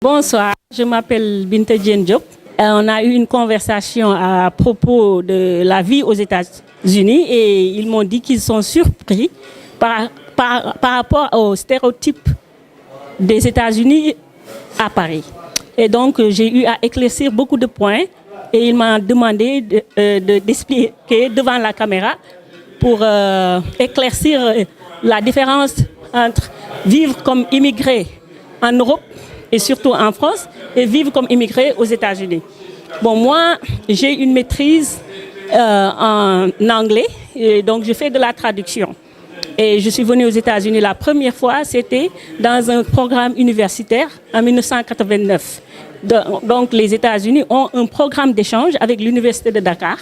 Bonsoir, je m'appelle Binta Diop. On a eu une conversation à propos de la vie aux États-Unis et ils m'ont dit qu'ils sont surpris par rapport aux stéréotypes des États-Unis à Paris. Et donc, j'ai eu à éclaircir beaucoup de points et il m'a demandé d'expliquer devant la caméra pour éclaircir la différence entre vivre comme immigré en Europe et surtout en France et vivre comme immigré aux États-Unis. Bon, moi, j'ai une maîtrise en anglais et donc je fais de la traduction. Et je suis venue aux États-Unis la première fois, c'était dans un programme universitaire en 1989. Donc les États-Unis ont un programme d'échange avec l'Université de Dakar.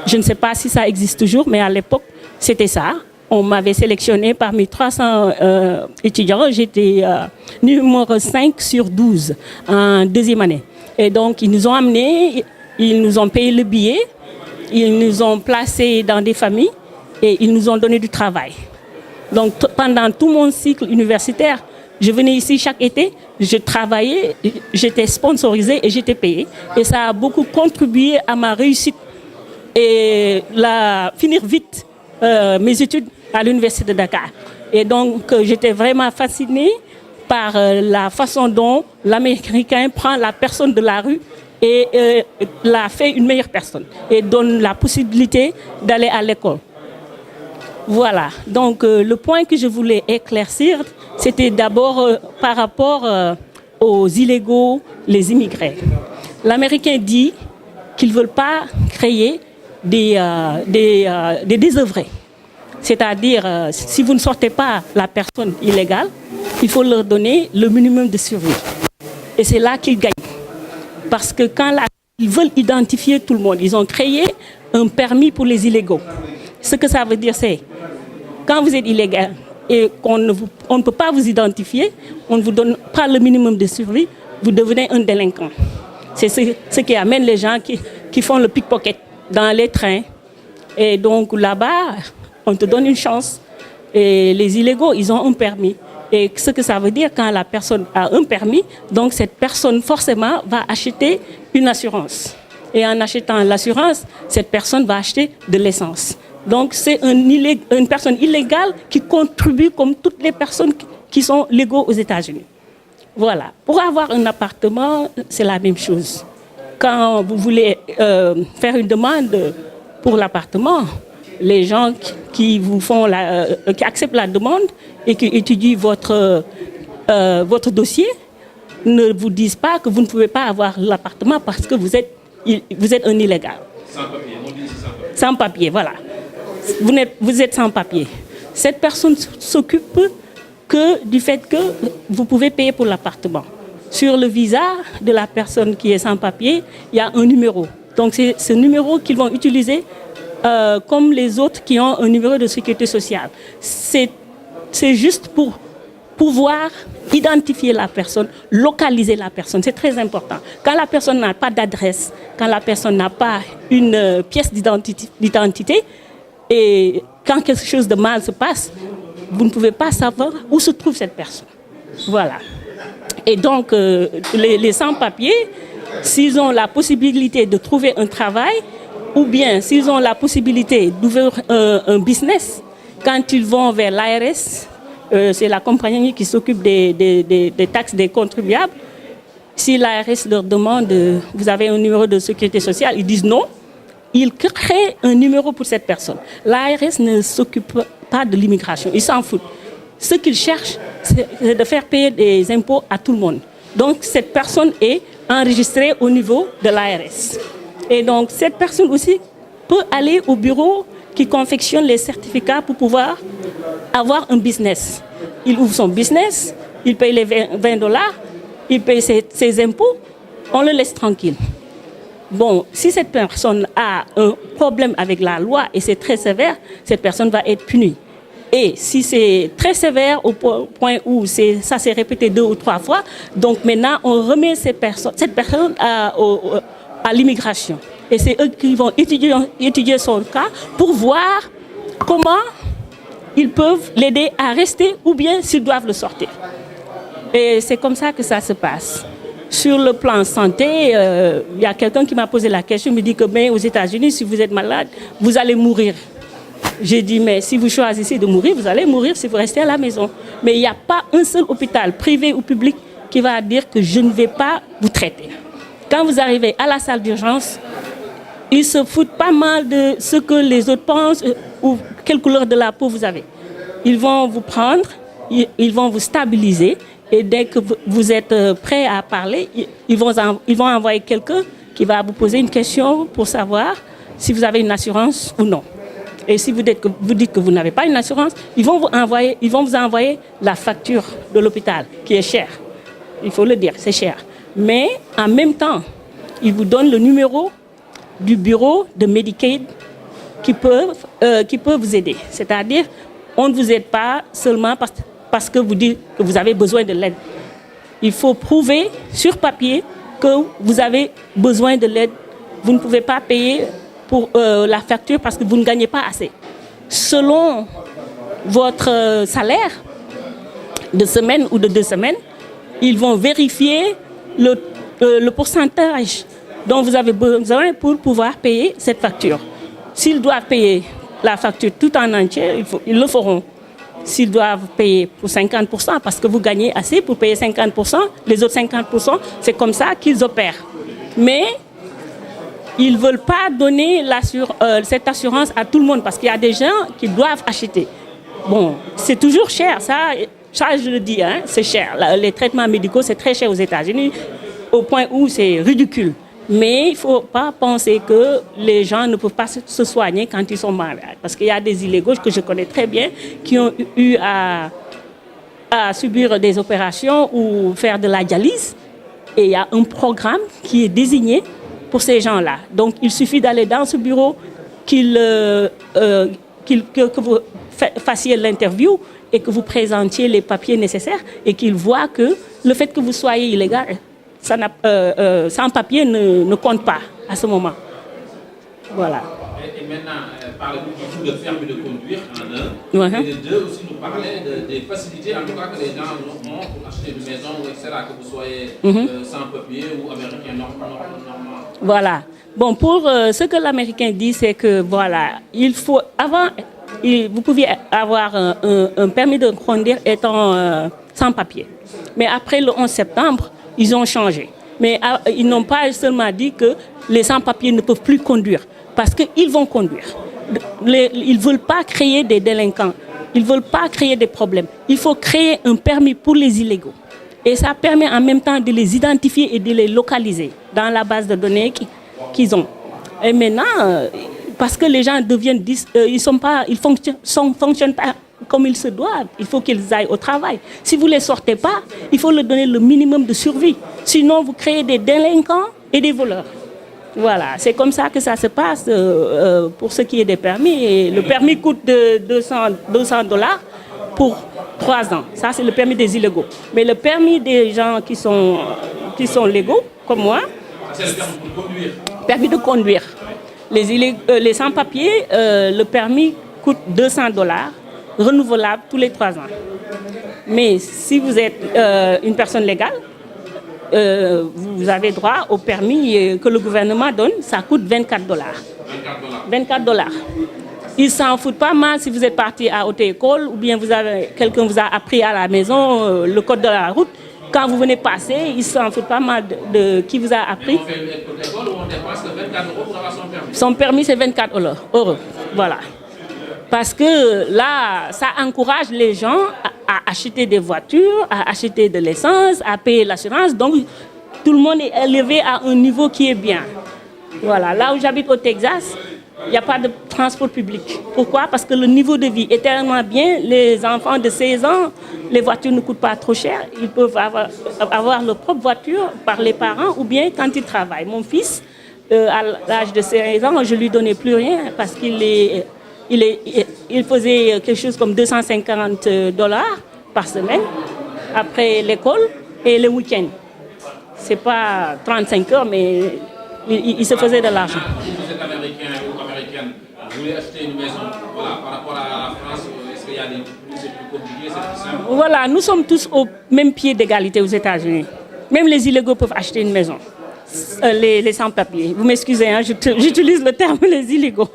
Je ne sais pas si ça existe toujours, mais à l'époque, c'était ça. On m'avait sélectionné parmi 300 étudiants. J'étais numéro 5 sur 12 en deuxième année. Et donc, ils nous ont amenés, ils nous ont payé le billet, ils nous ont placés dans des familles et ils nous ont donné du travail. Donc, pendant tout mon cycle universitaire, je venais ici chaque été, je travaillais, j'étais sponsorisée et j'étais payée. Et ça a beaucoup contribué à ma réussite et finir vite mes études à l'Université de Dakar. Et donc, j'étais vraiment fascinée par la façon dont l'Américain prend la personne de la rue et la fait une meilleure personne et donne la possibilité d'aller à l'école. Voilà, donc le point que je voulais éclaircir, c'était d'abord par rapport aux illégaux, les immigrés. L'Américain dit qu'ils ne veulent pas créer des désœuvrés. C'est-à-dire, si vous ne sortez pas la personne illégale, il faut leur donner le minimum de survie. Et c'est là qu'ils gagnent. Parce que ils veulent identifier tout le monde, ils ont créé un permis pour les illégaux. Ce que ça veut dire, c'est quand vous êtes illégal et on ne peut pas vous identifier, on ne vous donne pas le minimum de survie, vous devenez un délinquant. C'est ce qui amène les gens qui font le pickpocket dans les trains. Et donc là-bas, on te donne une chance. Et les illégaux, ils ont un permis. Et ce que ça veut dire, quand la personne a un permis, donc cette personne forcément va acheter une assurance. Et en achetant l'assurance, cette personne va acheter de l'essence. Donc c'est une personne illégale qui contribue comme toutes les personnes qui sont légaux aux États-Unis. Voilà. Pour avoir un appartement, c'est la même chose. Quand vous voulez faire une demande pour l'appartement, les gens qui acceptent la demande et qui étudient votre dossier ne vous disent pas que vous ne pouvez pas avoir l'appartement parce que vous êtes un illégal. Sans papier, on dit sans papier. Sans papier, voilà. Vous êtes sans papier. Cette personne s'occupe que du fait que vous pouvez payer pour l'appartement. Sur le visa de la personne qui est sans papier, il y a un numéro. Donc c'est ce numéro qu'ils vont utiliser comme les autres qui ont un numéro de sécurité sociale. C'est juste pour pouvoir identifier la personne, localiser la personne. C'est très important. Quand la personne n'a pas d'adresse, quand la personne n'a pas une pièce d'identité, et quand quelque chose de mal se passe, vous ne pouvez pas savoir où se trouve cette personne. Voilà. Et donc, les sans-papiers, s'ils ont la possibilité de trouver un travail, ou bien s'ils ont la possibilité d'ouvrir un business, quand ils vont vers l'ARS, c'est la compagnie qui s'occupe des taxes des contribuables, si l'ARS leur demande, vous avez un numéro de sécurité sociale, ils disent non, ils créent un numéro pour cette personne. L'ARS ne s'occupe pas de l'immigration, ils s'en foutent. Ce qu'ils cherchent, c'est de faire payer des impôts à tout le monde. Donc cette personne est enregistrée au niveau de l'ARS. Et donc cette personne aussi peut aller au bureau qui confectionne les certificats pour pouvoir avoir un business. Il ouvre son business, il paye les $20, il paye ses impôts, on le laisse tranquille. Bon, si cette personne a un problème avec la loi et c'est très sévère, cette personne va être punie. Et si c'est très sévère au point où ça s'est répété 2 ou 3 fois, donc maintenant on remet cette personne à l'immigration. Et c'est eux qui vont étudier son cas pour voir comment ils peuvent l'aider à rester ou bien s'ils doivent le sortir. Et c'est comme ça que ça se passe. Sur le plan santé, il y a quelqu'un qui m'a posé la question, il me dit que mais aux États-Unis, si vous êtes malade, vous allez mourir. J'ai dit, mais si vous choisissez de mourir, vous allez mourir si vous restez à la maison. Mais il n'y a pas un seul hôpital, privé ou public, qui va dire que je ne vais pas vous traiter. Quand vous arrivez à la salle d'urgence, ils se foutent pas mal de ce que les autres pensent ou quelle couleur de la peau vous avez. Ils vont vous prendre, ils vont vous stabiliser et dès que vous êtes prêt à parler, ils vont envoyer quelqu'un qui va vous poser une question pour savoir si vous avez une assurance ou non. Et si vous dites que vous n'avez pas une assurance, ils vont vous envoyer la facture de l'hôpital qui est chère. Il faut le dire, c'est cher. Mais en même temps, ils vous donnent le numéro du bureau de Medicaid qui peut vous aider. C'est-à-dire, on ne vous aide pas seulement parce que vous dites que vous avez besoin de l'aide. Il faut prouver sur papier que vous avez besoin de l'aide. Vous ne pouvez pas payer pour la facture parce que vous ne gagnez pas assez. Selon votre salaire de semaine ou de 2 semaines, ils vont vérifier le pourcentage dont vous avez besoin pour pouvoir payer cette facture. S'ils doivent payer la facture tout en entier, ils le feront. S'ils doivent payer pour 50%, parce que vous gagnez assez pour payer 50%, les autres 50%, c'est comme ça qu'ils opèrent. Mais ils ne veulent pas donner cette assurance à tout le monde, parce qu'il y a des gens qui doivent acheter. Bon, c'est toujours cher, ça je le dis, hein, c'est cher. Les traitements médicaux, c'est très cher aux États-Unis, au point où c'est ridicule. Mais il ne faut pas penser que les gens ne peuvent pas se soigner quand ils sont malades. Parce qu'il y a des illégaux que je connais très bien qui ont eu à subir des opérations ou faire de la dialyse. Et il y a un programme qui est désigné pour ces gens-là. Donc il suffit d'aller dans ce bureau, que vous fassiez l'interview et que vous présentiez les papiers nécessaires et qu'ils voient que le fait que vous soyez illégal, sans papier ne compte pas à ce moment. Voilà. Et maintenant, parlez-nous du permis de conduire en un. Et de deux, aussi nous parler des facilités, en tout cas que les gens ont pour acheter une maison, etc., que vous soyez sans papier ou américain normal. Voilà. Bon, pour ce que l'Américain dit, c'est que voilà, il faut vous pouviez avoir un permis de conduire étant sans papier. Mais après le 11 septembre, ils ont changé. Mais ils n'ont pas seulement dit que les sans-papiers ne peuvent plus conduire, parce qu'ils vont conduire. Ils ne veulent pas créer des délinquants, ils ne veulent pas créer des problèmes. Il faut créer un permis pour les illégaux. Et ça permet en même temps de les identifier et de les localiser dans la base de données qu'ils ont. Et maintenant, parce que les gens deviennent, ils fonctionnent pas comme ils se doivent. Il faut qu'ils aillent au travail. Si vous ne les sortez pas, il faut leur donner le minimum de survie. Sinon, vous créez des délinquants et des voleurs. Voilà, c'est comme ça que ça se passe pour ce qui est des permis. Et le permis coûte $200 pour 3 ans. Ça, c'est le permis des illégaux. Mais le permis des gens qui sont légaux, comme moi, c'est le permis de conduire. Permis de conduire. Les sans-papiers, le permis coûte $200, renouvelable tous les 3 ans. Mais si vous êtes une personne légale, vous avez droit au permis que le gouvernement donne, ça coûte $24. $24. Ils ne s'en foutent pas mal si vous êtes parti à haute école ou bien quelqu'un vous a appris à la maison le code de la route. Quand vous venez passer, ils ne s'en foutent pas mal de qui vous a appris. On fait une école où on dépense $24 pour avoir son permis. Son permis, c'est €24. Voilà. Parce que là, ça encourage les gens à acheter des voitures, à acheter de l'essence, à payer l'assurance. Donc, tout le monde est élevé à un niveau qui est bien. Voilà. Là où j'habite au Texas, il n'y a pas de transport public. Pourquoi? Parce que le niveau de vie est tellement bien. Les enfants de 16 ans, les voitures ne coûtent pas trop cher. Ils peuvent avoir leur propre voiture par les parents ou bien quand ils travaillent. Mon fils, à l'âge de 16 ans, je ne lui donnais plus rien parce qu'il faisait quelque chose comme $250 par semaine après l'école et le week-end. Ce n'est pas 35 heures, mais il se faisait de l'argent. Vous êtes américain ou américaine, vous voulez acheter une maison, voilà, par rapport à la France, est-ce qu'il y a c'est plus compliqué, c'est plus simple? Voilà, nous sommes tous au même pied d'égalité aux États-Unis. Même les illégaux peuvent acheter une maison. Les sans-papiers. Vous m'excusez, hein, j'utilise le terme les illégaux.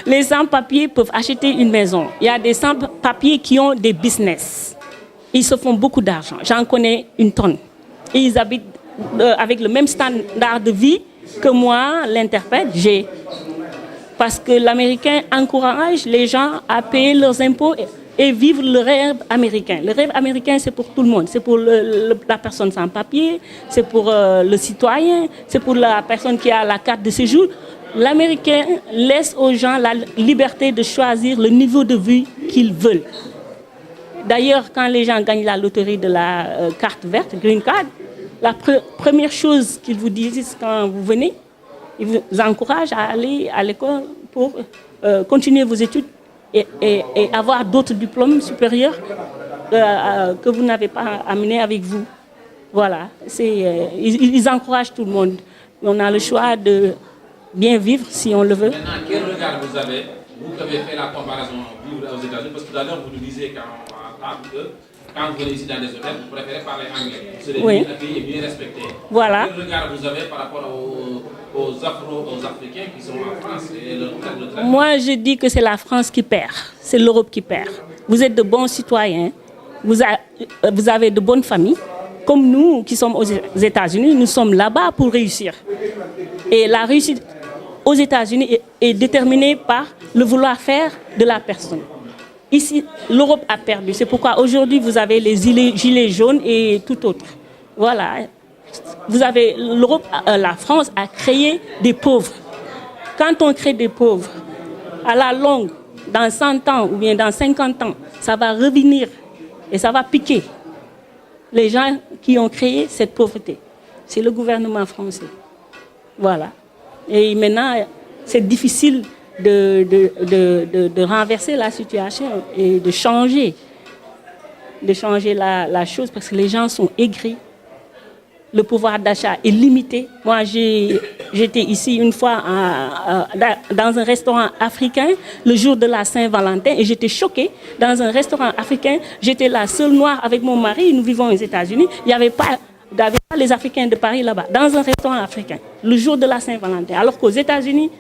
Les sans-papiers peuvent acheter une maison. Il y a des sans-papiers qui ont des business. Ils se font beaucoup d'argent. J'en connais une tonne. Et ils habitent avec le même standard de vie que moi, l'interprète, j'ai. Parce que l'Américain encourage les gens à payer leurs impôts et vivre le rêve américain. Le rêve américain, c'est pour tout le monde. C'est pour la personne sans papier, c'est pour le citoyen, c'est pour la personne qui a la carte de séjour. L'Américain laisse aux gens la liberté de choisir le niveau de vie qu'ils veulent. D'ailleurs, quand les gens gagnent la loterie de la carte verte, Green Card, la première chose qu'ils vous disent quand vous venez, ils vous encouragent à aller à l'école pour continuer vos études et avoir d'autres diplômes supérieurs que vous n'avez pas amenés avec vous. Voilà, ils encouragent tout le monde. On a le choix de bien vivre si on le veut. Maintenant, quel regard vous avez, vous qui avez fait la comparaison vivre aux États-Unis, parce que tout à l'heure vous nous disiez quand vous venez ici dans les hôtels, vous préférez parler anglais. Vous serez mieux accueillis et mieux respectés. Voilà. Quel regard vous avez par rapport aux Africains qui sont en France et le Moi, je dis que c'est la France qui perd, c'est l'Europe qui perd. Vous êtes de bons citoyens, vous avez de bonnes familles. Comme nous qui sommes aux États-Unis, nous sommes là-bas pour réussir. Et la réussite aux États-Unis est déterminée par le vouloir faire de la personne. Ici, l'Europe a perdu. C'est pourquoi aujourd'hui, vous avez les gilets jaunes et tout autre. Voilà. Vous avez l'Europe, la France a créé des pauvres. Quand on crée des pauvres, à la longue, dans 100 ans ou bien dans 50 ans, ça va revenir et ça va piquer les gens qui ont créé cette pauvreté. C'est le gouvernement français. Voilà. Et maintenant, c'est difficile de renverser la situation et de changer la chose parce que les gens sont aigris. Le pouvoir d'achat est limité. Moi, j'étais ici une fois dans un restaurant africain le jour de la Saint-Valentin et j'étais choquée. Dans un restaurant africain, j'étais la seule noire avec mon mari. Nous vivons aux États-Unis. Il n'y avait pas les Africains de Paris là-bas. Dans un restaurant africain, le jour de la Saint-Valentin. Alors qu'aux États-Unis,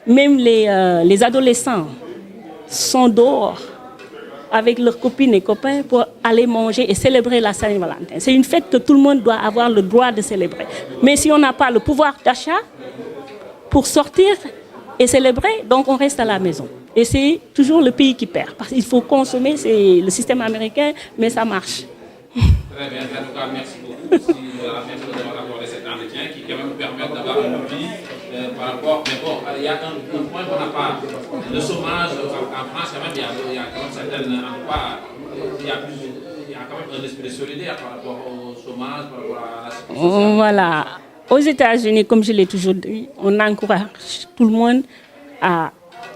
même les adolescents sont dehors avec leurs copines et copains pour aller manger et célébrer la Saint-Valentin. C'est une fête que tout le monde doit avoir le droit de célébrer. Mais si on n'a pas le pouvoir d'achat pour sortir et célébrer, donc on reste à la maison. Et c'est toujours le pays qui perd. Parce qu'il faut consommer, c'est le système américain, mais ça marche. Très bien, en tout cas, merci beaucoup. Merci d'avoir accordé cet entretien qui quand même permet d'avoir une vie par rapport. Mais bon, il y a un point qu'on n'a pas. Le chômage en France, quand même, il y a quand même certaines. Il y a quand même un esprit de solidaire par rapport au chômage, par rapport à la situation. Voilà. Aux États-Unis, comme je l'ai toujours dit, on encourage tout le monde à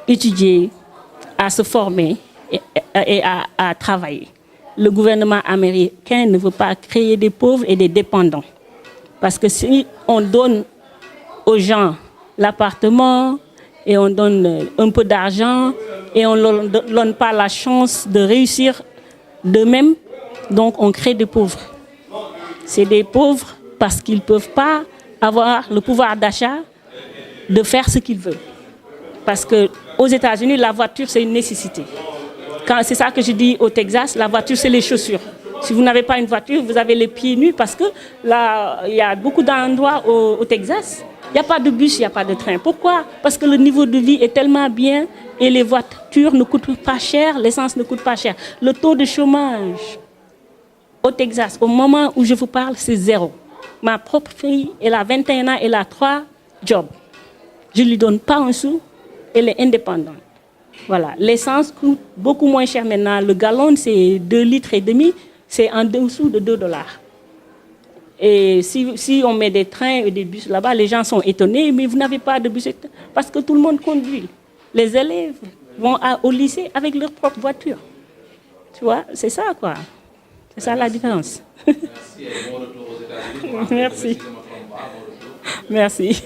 étudier, à se former et à travailler. Le gouvernement américain ne veut pas créer des pauvres et des dépendants. Parce que si on donne aux gens l'appartement et on donne un peu d'argent et on ne leur donne pas la chance de réussir d'eux-mêmes, donc on crée des pauvres. C'est des pauvres parce qu'ils ne peuvent pas avoir le pouvoir d'achat de faire ce qu'ils veulent. Parce qu'aux États-Unis, la voiture, c'est une nécessité. C'est ça que je dis au Texas, la voiture, c'est les chaussures. Si vous n'avez pas une voiture, vous avez les pieds nus parce que là, il y a beaucoup d'endroits au Texas, il n'y a pas de bus, il n'y a pas de train. Pourquoi? Parce que le niveau de vie est tellement bien et les voitures ne coûtent pas cher, l'essence ne coûte pas cher. Le taux de chômage au Texas, au moment où je vous parle, c'est 0. Ma propre fille, elle a 21 ans, elle a 3 jobs. Je ne lui donne pas un sou, elle est indépendante. Voilà, l'essence coûte beaucoup moins cher maintenant. Le gallon, c'est 2,5 litres, c'est en dessous de $2. Et si on met des trains et des bus là-bas, les gens sont étonnés, mais vous n'avez pas de bus parce que tout le monde conduit. Les élèves vont au lycée avec leur propre voiture. Tu vois, c'est ça quoi. C'est ça la différence. Merci et bon retour aux États-Unis. Merci. Merci.